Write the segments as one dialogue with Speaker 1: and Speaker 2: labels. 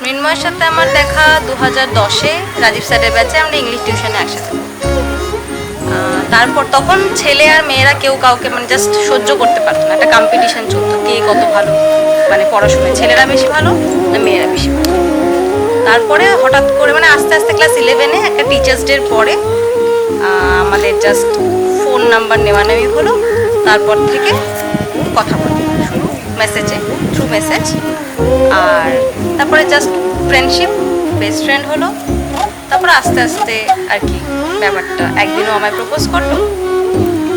Speaker 1: মৃন্ময়ের সাথে আমার দেখা 2010-এ রাজীব স্যারের ব্যাচে। আমরা ইংলিশ টিউশনে একসাথে পড়তাম। তারপর তখন ছেলে আর মেয়েরা কেউ কাউকে মানে জাস্ট সহ্য করতে পারতো না, একটা কম্পিটিশন চলতো কে কত ভালো মানে পড়াশোনায়, ছেলেরা বেশি ভালো না মেয়েরা বেশি ভালো। তারপরে হঠাৎ করে মানে আস্তে আস্তে ক্লাস 11-এ একটা টিচার্স ডের পরে আমাদের জাস্ট ফোন নাম্বার নেওয়া নেওয়া হলো। তারপর থেকে কথা বলা শুরু মেসেজে, থ্রু মেসেজ। আর তারপরে জাস্ট ফ্রেন্ডশিপ, বেস্ট ফ্রেন্ড হলো। তারপর আস্তে আস্তে আর কি ব্যাপারটা, একদিনও আমায় প্রপোজ করলো,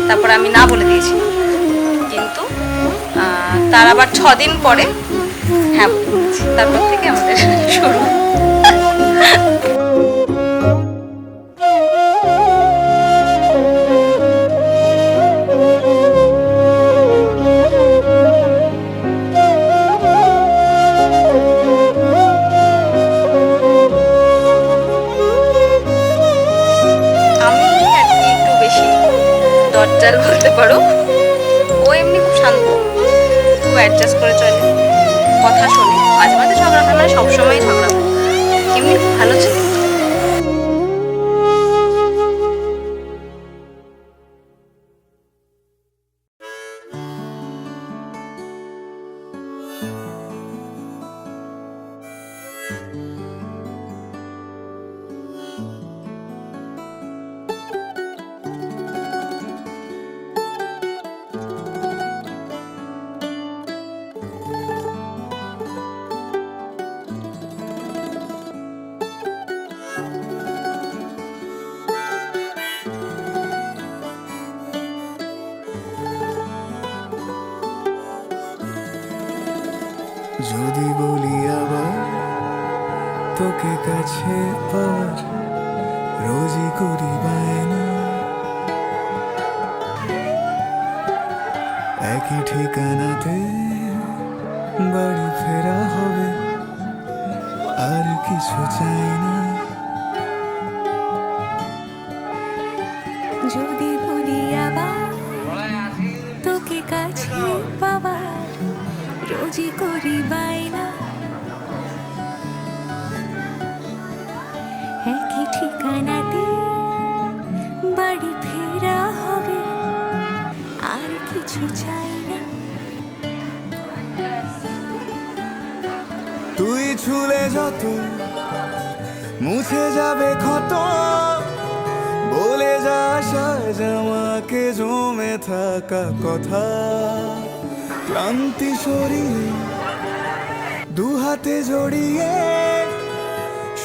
Speaker 1: তারপরে আমি না বলে দিয়েছি। কিন্তু তার আবার 6 দিন পরে হ্যাঁ বলে দিয়েছি। তারপর থেকে আমাদের শুরু। দরজাল বলতে পারো। ও এমনি খুব শান্ত, খুব অ্যাডজাস্ট করে চলে, কথা শোনে, মাঝে মাঝে ঝগড়া হয়, মানে সবসময় ঝগড়া হয়, এমনি খুব ভালো ছিল।
Speaker 2: যদি বলি আবার তোকে কাছে পাওয়ার, রোজই করি বায়না, একই ঠিকানাতে বাড়ি ফেরা হবে, আর কিছু চাই না।
Speaker 3: যদি বলি আবার তোকে কাছে পাওয়ার, রোজই করি বায়না, একই ঠিকানাতে বাড়ি ফেরা হবে, আর কিছু চাই না।
Speaker 2: তুই ছুলে যত মুছে যাবে ক্ষত, বলে যাস আজ আমাকে জমে থাকা কথা। ক্লান্তি সরিয়ে দু হাতে জড়িয়ে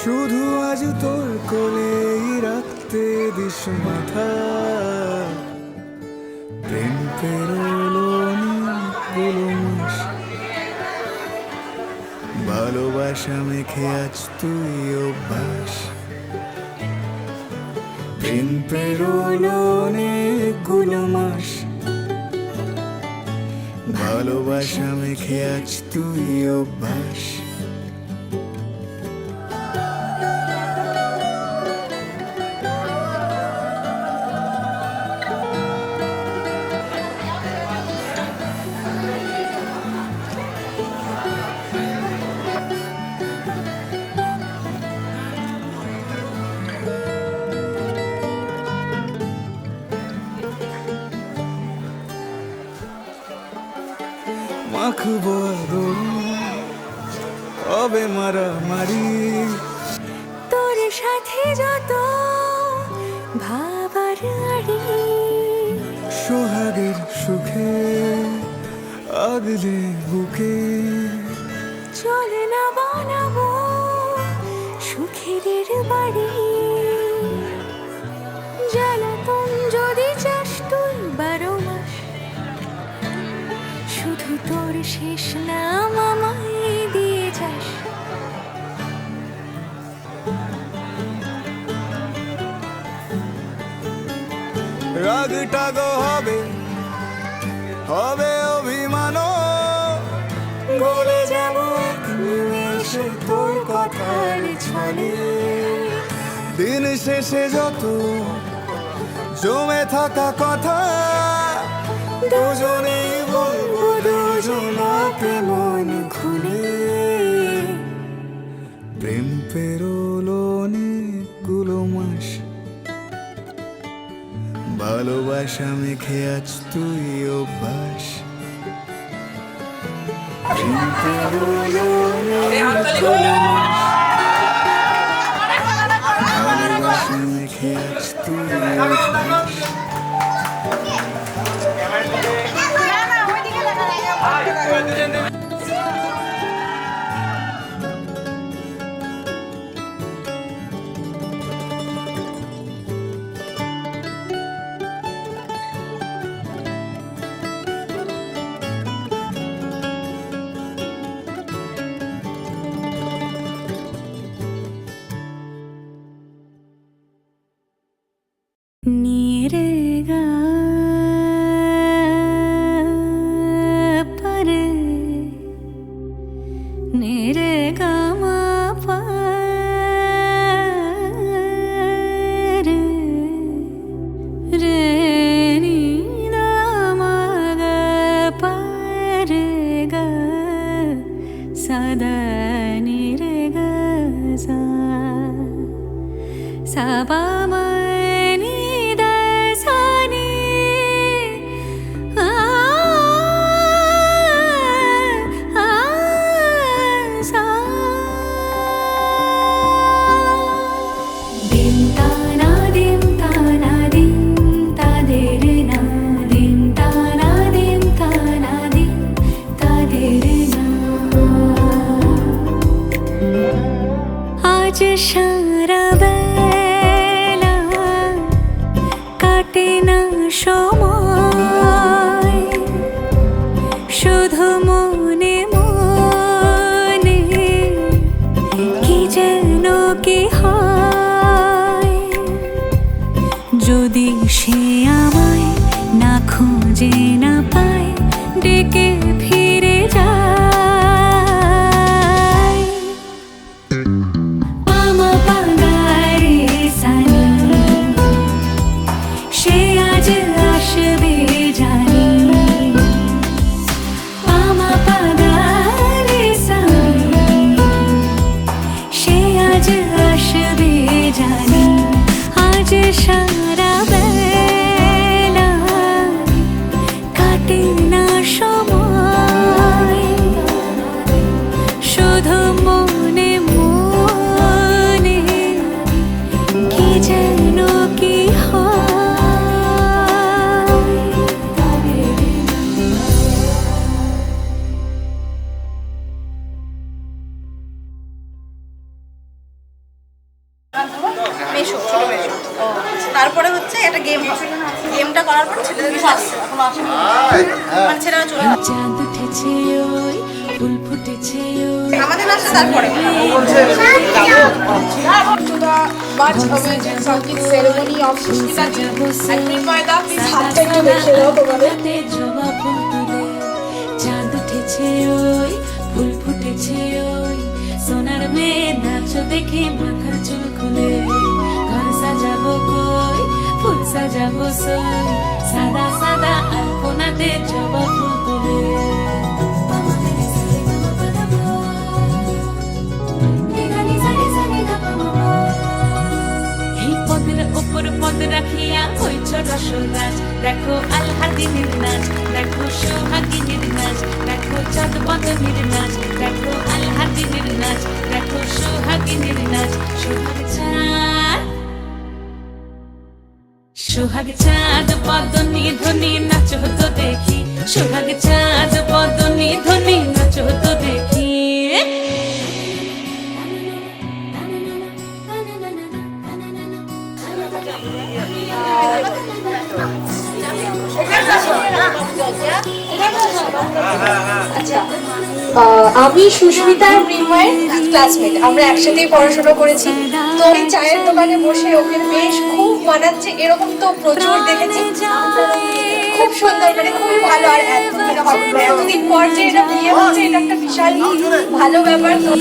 Speaker 2: শুধু আজ তোর কোলেই রাখতে দিস মাথা। প্রেম পেরোলো অনেকগুলো মাস, ভালোবাসা মেখে আজ তুই অভ্যাস। প্রেম পেরোলো অনেকগুলো মাস, ভালোবাসা মেখে আজ তুই অভ্যাস। মাখবো আদর হবে মারামারি,
Speaker 3: তোর সাথে যত ভাবার আড়ি,
Speaker 2: সোহাগের সুখে আগলে বুকে
Speaker 3: চলে না বানাবো সুখের বাড়ি। জ্বালাতন যদি চাস তুই 12 মাস, শুধু তোর শেষ নাম আমায় দিয়ে যাস।
Speaker 2: রাগটা গো হবে হবে অভিমান,
Speaker 3: বলে যাব নিমেষে তোর কথার ছলে।
Speaker 2: দিন শেষে যত জমে থাকা কথা,
Speaker 3: দুজনেই বলবো দুজনাকে মন খুলে।
Speaker 2: প্রেম পেরোলো অনেকগুলো মাস, ভালোবাসা মেখে আজ তুই অভ্যাস। প্রেম পেরোলো অনেকগুলো মাস, ভালোবাসা মেখে আজ তুই অভ্যাস।
Speaker 3: नीरेगा पर नीरेगा मा पर रे नी दा मा गा पर गा सदा नीरेगा सा सा बा मा সারা বেলা কাটে না সময়, শুধু মনে মনে কি যেন কি হয়। যদি সে আমায় না খুঁজে না পায়, ডেকে ফিরে যায়। সারা বেলা কাটে না সময়, শুধু মনে মনে কি যেন কি
Speaker 1: মেশো, ছোট মেশো। তারপরে হচ্ছে একটা গেম হবে, গেমটা করার পর ছেলেদের আসছে, এখনো আসেনি, মানে ছেলেরা চলে যাচ্ছে।
Speaker 3: চাঁদ উঠেছে ওই ফুল ফুটেছে ওই
Speaker 1: আমাদের আসছে তারপরে
Speaker 4: to the March Away Sangeet ceremony of Sushmita ji and Primayda. Please হাতটা একটু দেখে দাও তোমাদের।
Speaker 3: জবা ফুল তুলে চাঁদ উঠেছে ওই ফুল ফুটেছে ওই সোনার মেয়ে নাচ দেখে মাথার চুল খুলে ঘর সাজাবো কই ফুল সাজাবো সই সাদা সাদা আলপনাতে জবা ফুল তুলে উপর পদ রাখিয়া হইছ রসরাজ দেখো আলহাদিনের নাচ দেখো সোহাগিনীর নাচ দেখো চাঁদ বদনের নাচ দেখো আলহাদিনের নাচ দেখো সোহাগিনীর নাচ সোহাগ চাঁদ বদনী ধ্বনি নাচ হতো দেখি সোহাগ চাঁদ বদনী ধ্বনি নাচ হতো দেখি
Speaker 4: আমি সুস্মিতা আর মৃন্ময়ের ক্লাসমেট, আমরা একসাথেই পড়াশোনা করেছি। তো এই চায়ের দোকানে বসে ওকে বেশ খুব মানাচ্ছে, এরকম তো প্রচুর দেখেছি। খুব সুন্দর, মানে খুবই ভালো। আর এতদিন পর যে এটা বিয়ে হচ্ছে, এটা একটা বিশাল ভালো ব্যাপার। তো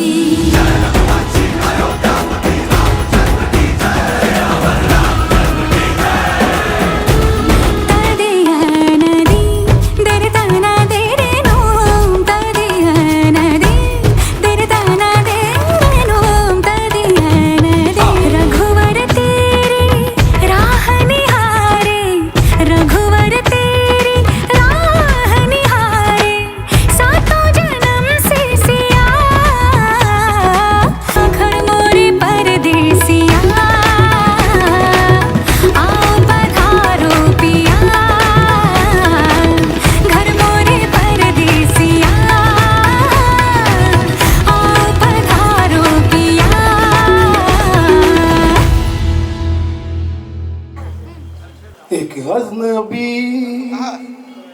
Speaker 5: गजनबी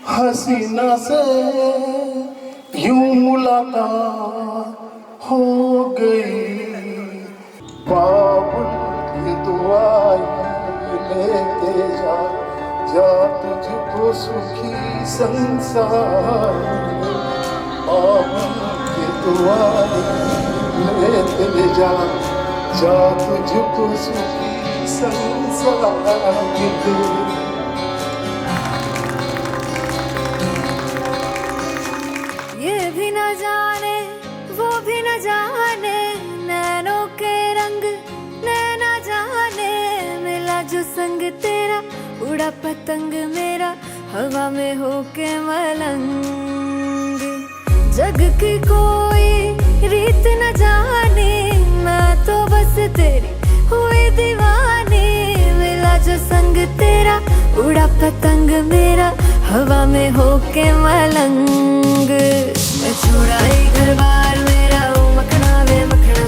Speaker 5: हसीना से यूं मुलाकात हो गई, बाबुल की दुआएं लेते जा जा तुझको सुखी संसार में। बाबुल की दुआएं लेते जा जा तुझको सुखी संसार में।
Speaker 3: ये भी न जाने वो भी न जाने, नैनों के रंग नैना जाने, मिला जो संग तेरा उड़ा पतंग मेरा हवा में होके मलंग। जग की कोई रीत न जाने, मैं तो बस तेरी हुई दीवानी, मिला जो संग तेरा उड़ा पतंग मेरा हवा में होके मलंग। मैं छुड़ाई घर बार मेरा ओ मखना वे मखना,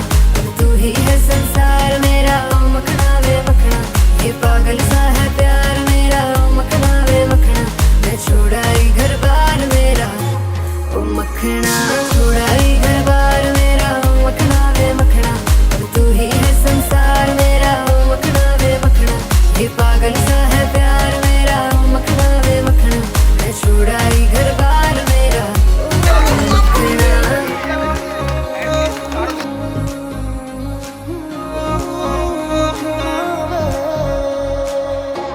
Speaker 3: तू ही है संसार मेरा ओ मखना वे मखना, ये पागल सा है प्यार मेरा ओ मखना वे मखना। मैं छुड़ाई घर बार मेरा ओ मखना, छुड़ाई घर बार मेरा ओ मखना वे मखना, तू ही है संसार मेरा ओ मखना वे मखना, ये पागल सा है प्यार मेरा ओ मखना वे मखना। मैं छुड़ाई घर बार मेरा ओ मखना।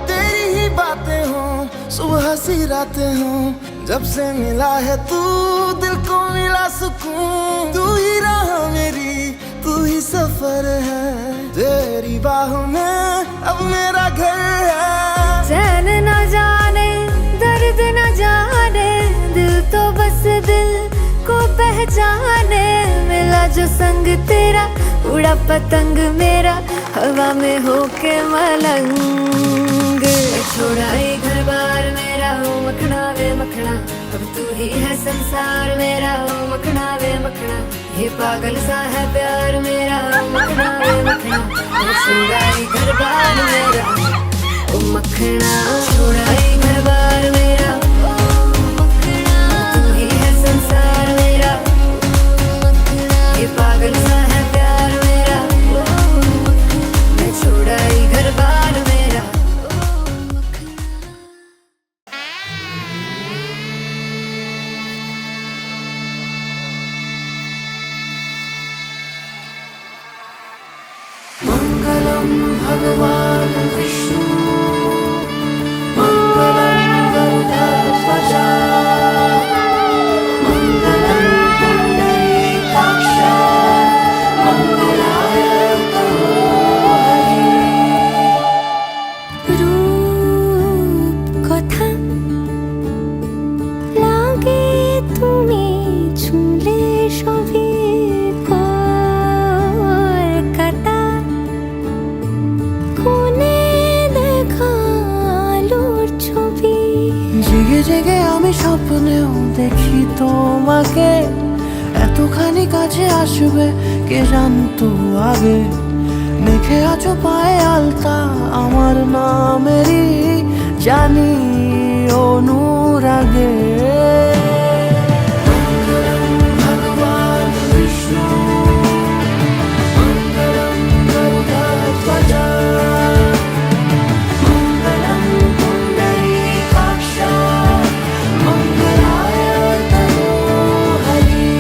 Speaker 5: तेरी ही बातें हों सुबह सी रातें हों, जब से मिला है तू दिल को मिला सुकून। तू ही राह मेरी तू ही सफर है, तेरी बाहों में अब मेरा घर है।
Speaker 3: चैन न जाने दर्द न जाने, दिल तो बस दिल को पहचाने, मिला जो संग तेरा उड़ा पतंग मेरा हवा में होके मलंग। छुड़ाई घर बार मेरा ओ मखना वे मखना, अब तू ही है संसार मेरा ओ मखना वे मखना, ये पागल सा है प्यार मेरा ओ मखना वे मखना। छुड़ाई घर बार मेरा ओ मखना, छुड़ाई घर बार मेरा ओ मखना, तू ही है संसार मेरा ओ मखना, ये पागल सा है प्यार मेरा ओ मखना। मैं छुड़ाई घर बार मेरा ओ मखना।
Speaker 5: मंगलम भगवान विष्णु मंगलम गरुड़ध्वजा मंगलम पुंडरीकाक्ष मंगलाय तनोहरि।
Speaker 3: रूप কথা লাগে তুমি ছুঁলে সবে কলকাতা, কোনে দেখা আলোর ছবি।
Speaker 5: জেগে জেগে আমি স্বপ্নেও দেখি তোমাকে, এতখানি কাছে আসবে কে জানতো আগে। মেখে আছো পায়ে আলতা আমার নামেরই, জানি অনুরাগে। মঙ্গলম ভগবান বিষ্ণু মঙ্গলম গরুড়ধ্বজা মঙ্গলম পুণ্ডরীকাক্ষ মঙ্গলায় তনোহরি।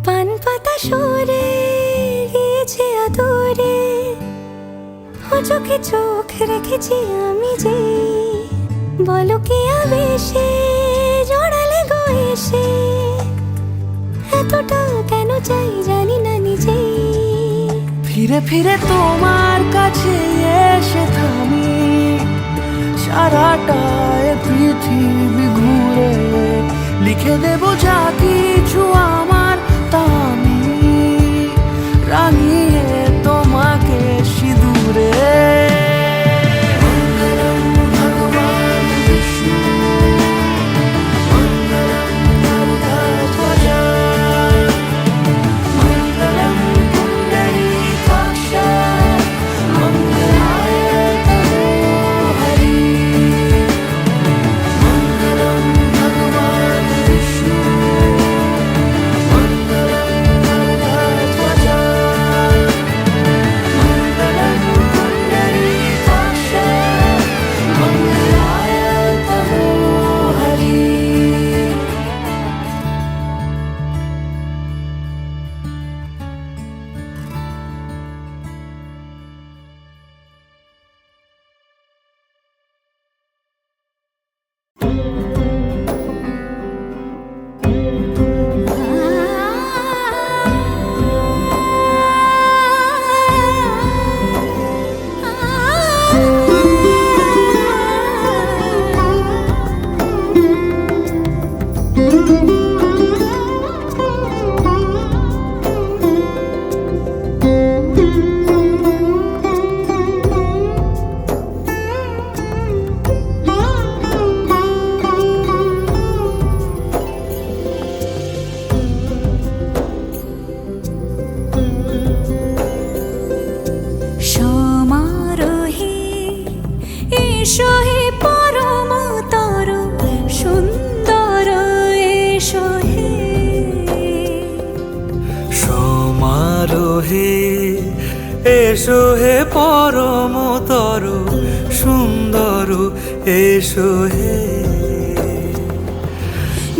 Speaker 3: পান পাতা সরে গিয়েছে আদরে, ও চোখে চোখ রেখেছি আমি যে, বলো কি আবেশে জড়ালে গো এসে, এতটা কেন চাই জানি না নিজেই।
Speaker 5: ফিরে ফিরে তোমার কাছে এসে থামি, সারাটা এ পৃথিবী ঘুরে লিখে দেব যা কিছু আমার তা আমি রাঙিয়ে
Speaker 2: এসো হে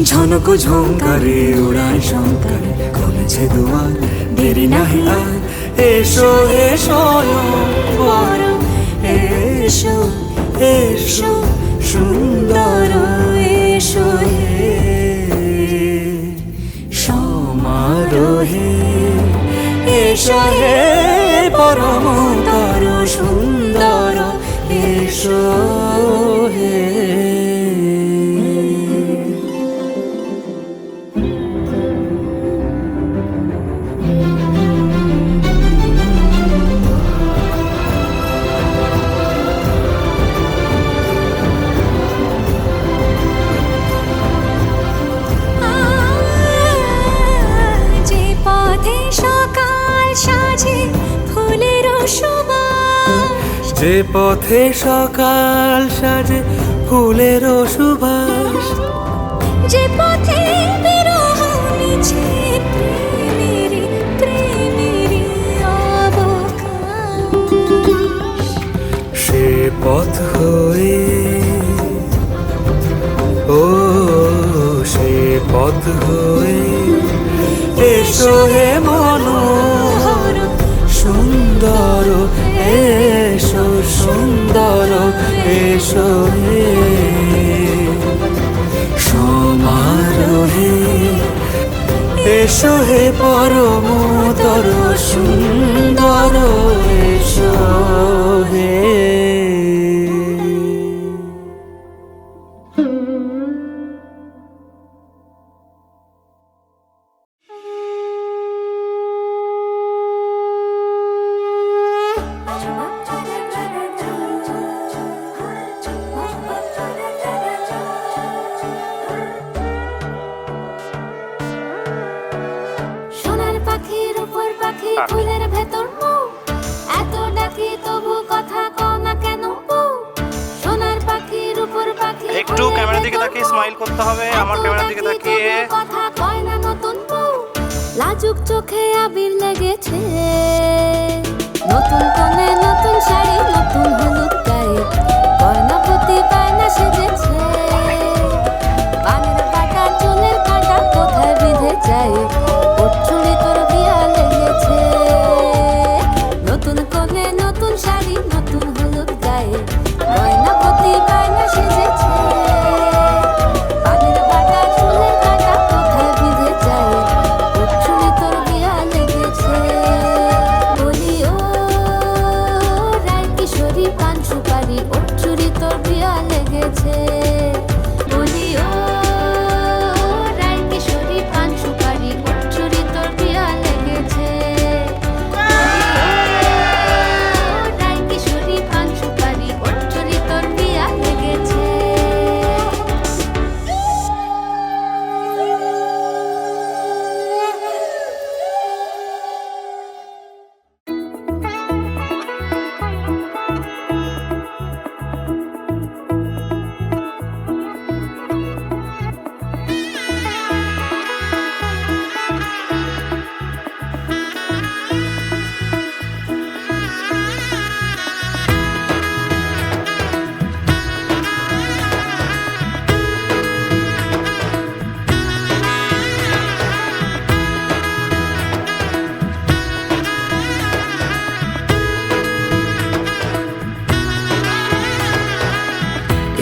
Speaker 2: ঝনক ঝঙ্কারে উড়ায় শঙ্কারে খুলেছে দুয়ার দেরি নাহি আর এসো হে স্বয়ংবর এসো এসো সুন্দর এসো হে সমারোহে এসো হে পরমতর সুন্দর এসো হে
Speaker 3: যে পথে সকাল সাজে ফুলের সুবাস,
Speaker 2: যে পথে সকাল সাজে ফুলের সুবাস,
Speaker 3: যে পথে বিরহ মিছে প্রেমেরই প্রেমেরই অবকাশ,
Speaker 2: সে পথ হয়ে ও সে পথ হয়ে এসো হে মনোহর সুন্দর এসো সুন্দর এসো হে সমারোহে এসো হে পরমতর সুন্দর এসো হে
Speaker 3: সোনার পাখির উপর পাখি ফুলের ভেতর মুখ, এত ডাকি তবু কথা কও না কেন বউ? সোনার পাখির উপর পাখি
Speaker 6: একটু ক্যামেরার দিকে তাকিয়ে স্মাইল করতে হবে, আমার ক্যামেরার দিকে তাকিয়ে।
Speaker 3: কথা কয় না নতুন বউ, লাজুক চোখে আবির লেগেছে, নতুন কোণে নতুন শাড়ি নতুন হলুদ গায়ে, গয়না প্রতি বায়না সেজেছে, পানের বাটা চুলের কাঁটা কোথায় বিঁধে যায়, ওর চুড়ি তোর বিয়া লেগেছে, নতুন কোণে নতুন শাড়ি নতুন হলুদ গায়ে, গয়না প্রতি বায়না সেজেছে, পানের বাটা চুলের কাঁটা কোথায় বিঁধে যায়, ওর চুড়ি তোর বিয়া লেগেছে, বলি ও রায় কিশোরী পান সুপারি, ওর চুড়ি তোর বিয়া লেগেছে, বলি ও রায় কিশোরী পান সুপারি, ওর চুড়ি তোর বিয়া লেগেছে, রায় কিশোরী পান সুপারি, ওর চুড়ি তোর বিয়া লেগেছে।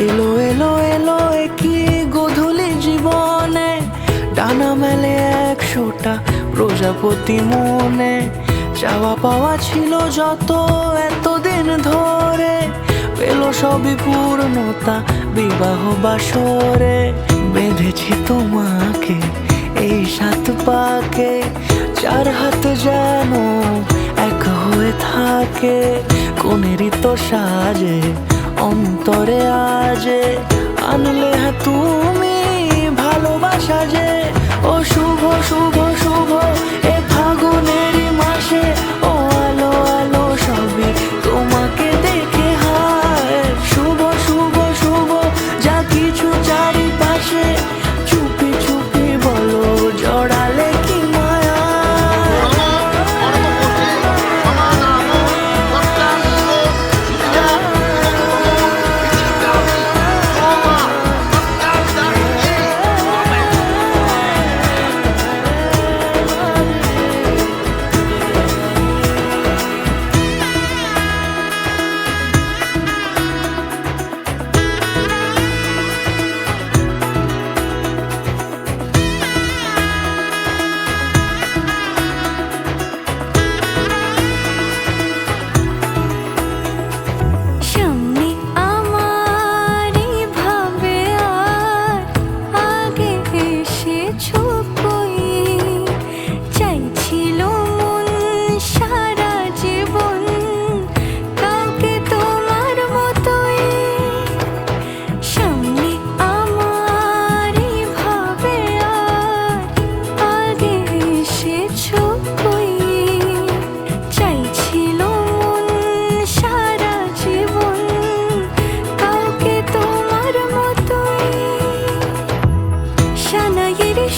Speaker 2: এলো এলো এলো কি গোধূলি জীবনে ডানা মেলে 100টা প্রজাপতি মনে, চাওয়া পাওয়া ছিল যত এতদিন ধরে, পেল সবই পূর্ণতা বিবাহ বাসরে, বেঁধেছি তোমাকে এই 7 পাকে, 4 হাত যেন এক হয়ে থাকে, কোনেরই তো সাজে অন্তরে আজে, আনলে হ্যাঁ তুমি ভালোবাসা যে, ও শুভ শুভ শুভ এ ফাগুনেরই মাসে, ও আলো আলো সবই তোমাকে দেখে হায়, শুভ শুভ শুভ যা কিছু চারিপাশে, চুপি চুপি বলো জড়ালে কি মায়া।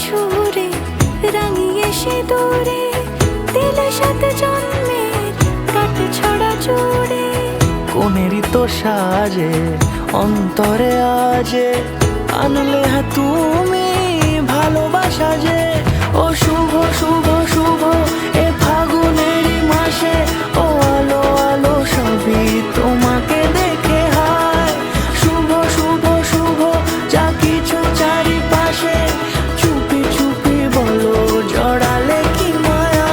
Speaker 3: সুরে রাঙিয়ে সে দূরে দিলে সাথে জন্মের কাট ছড়া জুড়ে
Speaker 2: কোনেরই তো সাজে অন্তরে আজে আনলে হ্যাঁ তুমি ভালোবাসা যে ও শুভ শুভ শুভ এ ফাগুনেরই মাসে ও আলো আলো সবই তোমাকে দেখে হায় শুভ শুভ শুভ যা কিছু চারিপাশে চুপি চুপি বলো জড়ালে কি মায়া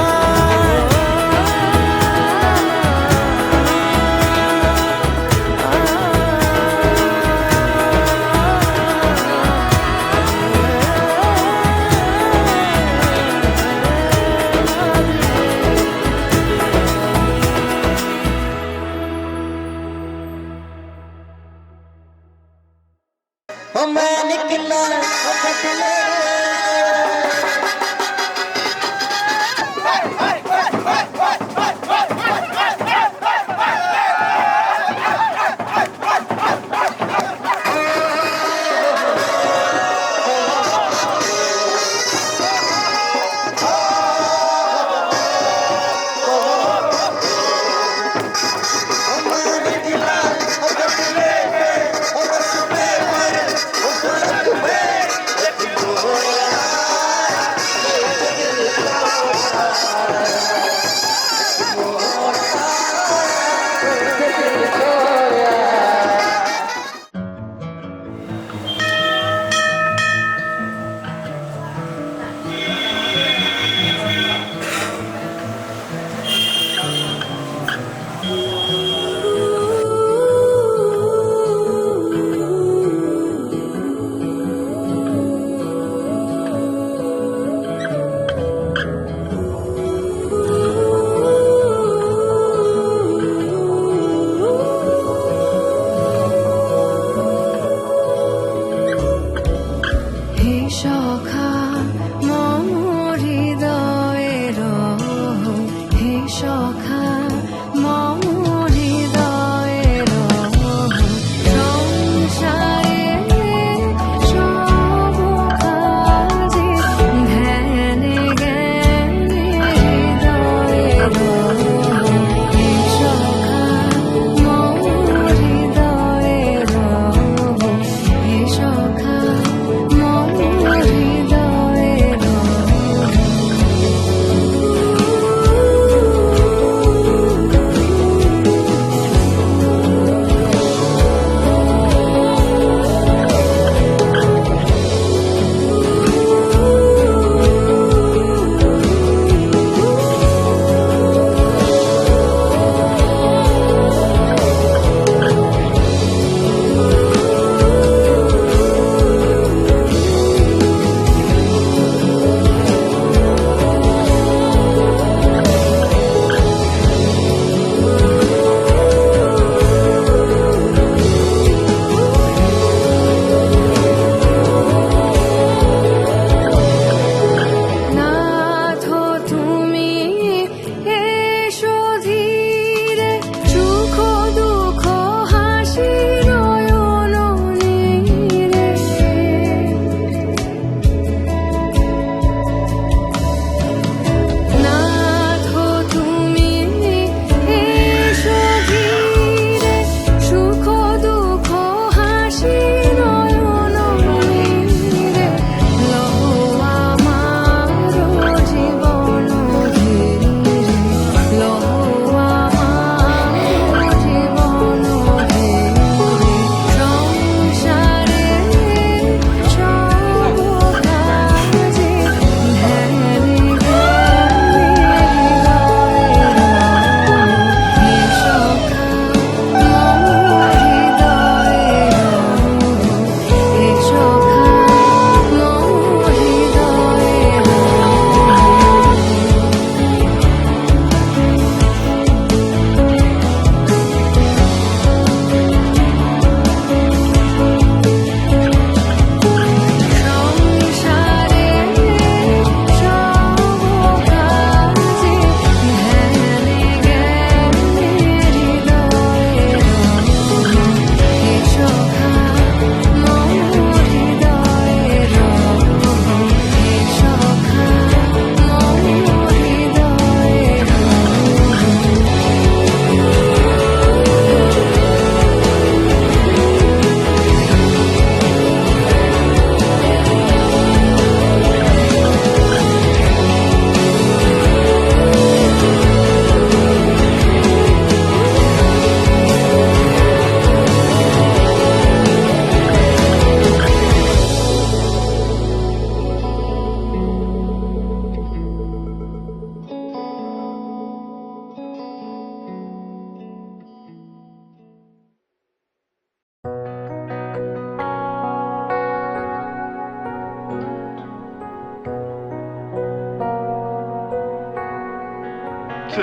Speaker 2: তুমি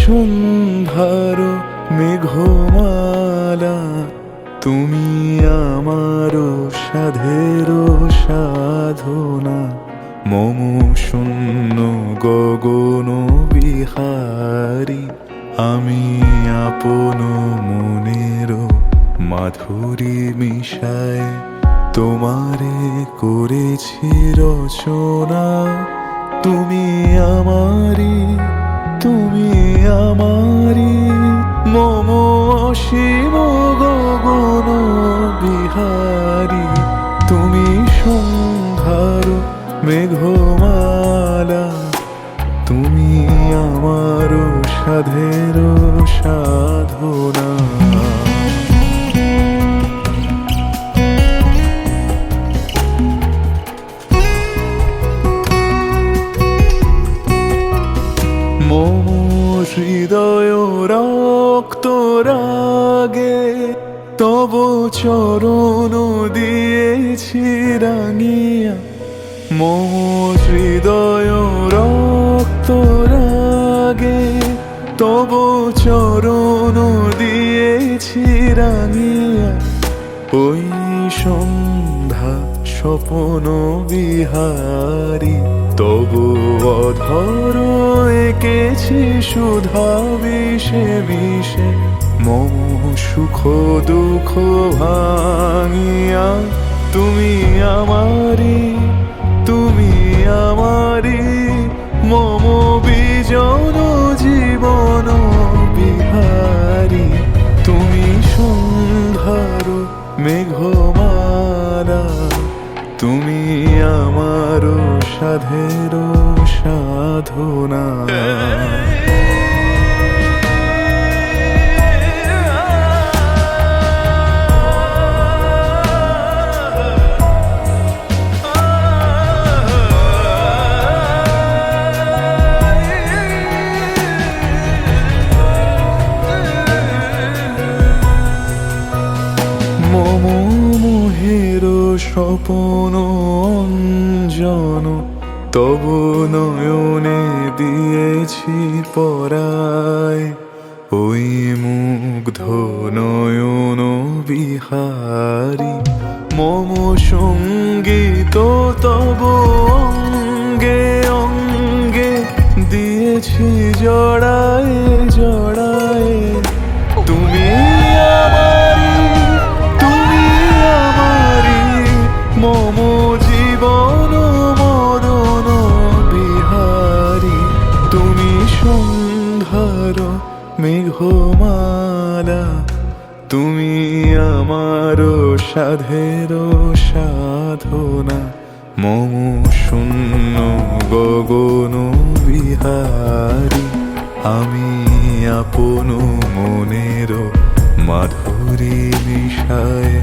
Speaker 2: সন্ধ্যার মেঘমালা, তুমি আমার সাধের সাধনা, মম শূন্য গগন বিহারী, আমি আপন মনের মাধুরী মিশায় তোমারে করেছি রচনা। তুমি আমারি, তুমি আমারি, মম অসীম গগন বিহারী, তুমি সন্ধ্যার মেঘমালা, তুমি আমার সাধের সাধনা। মম হৃদয় রক্ত রাগে তব চরণ দিয়েছি রাঙিয়া, মম হৃদয় রক্ত রাগে তব চরণ দিয়েছি রাঙিয়া, ওই সন্ধ্যা স্বপন বিহারী, তবু অধর এঁকেছি সুধা বিষে বিষে, মম সুখ দুঃখ ভাঙিয়া, তুমি আমারি, তুমি আমারি, মম বিজন জীবন বিহারী, তুমি সন্ধ্যার মেঘমালা, তুমি আমার সাধের সাধনা। মম মোহের স্বপন অঞ্জন, তব নয়নে দিয়েছি পরায়, ওই মুগ্ধ নয়ন বিহারী, মম সঙ্গীত তব অঙ্গে অঙ্গে দিয়েছি জড়ায় জড়ায়, তুমি আমারি, তুমি আমারি, মম জীবন মরণ বিহারী, তুমি সন্ধ্যার মেঘমালা, তুমি আমার সাধের সাধনা, মম শূন্য গগন বিহারী, আমি আপন মনের মাধুরী মিশায়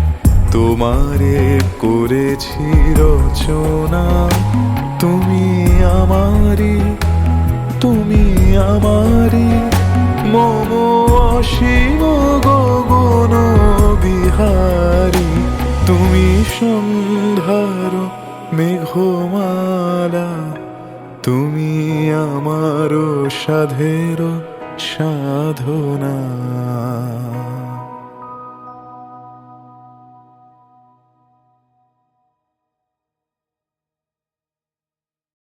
Speaker 2: তোমারে করেছি রচনা। তুমি আমারি, তুমি আমারি, মম অসীম গগন বিহারী, তুমি সন্ধ্যার মেঘমালা, তুমি আমার সাধের সাধনা।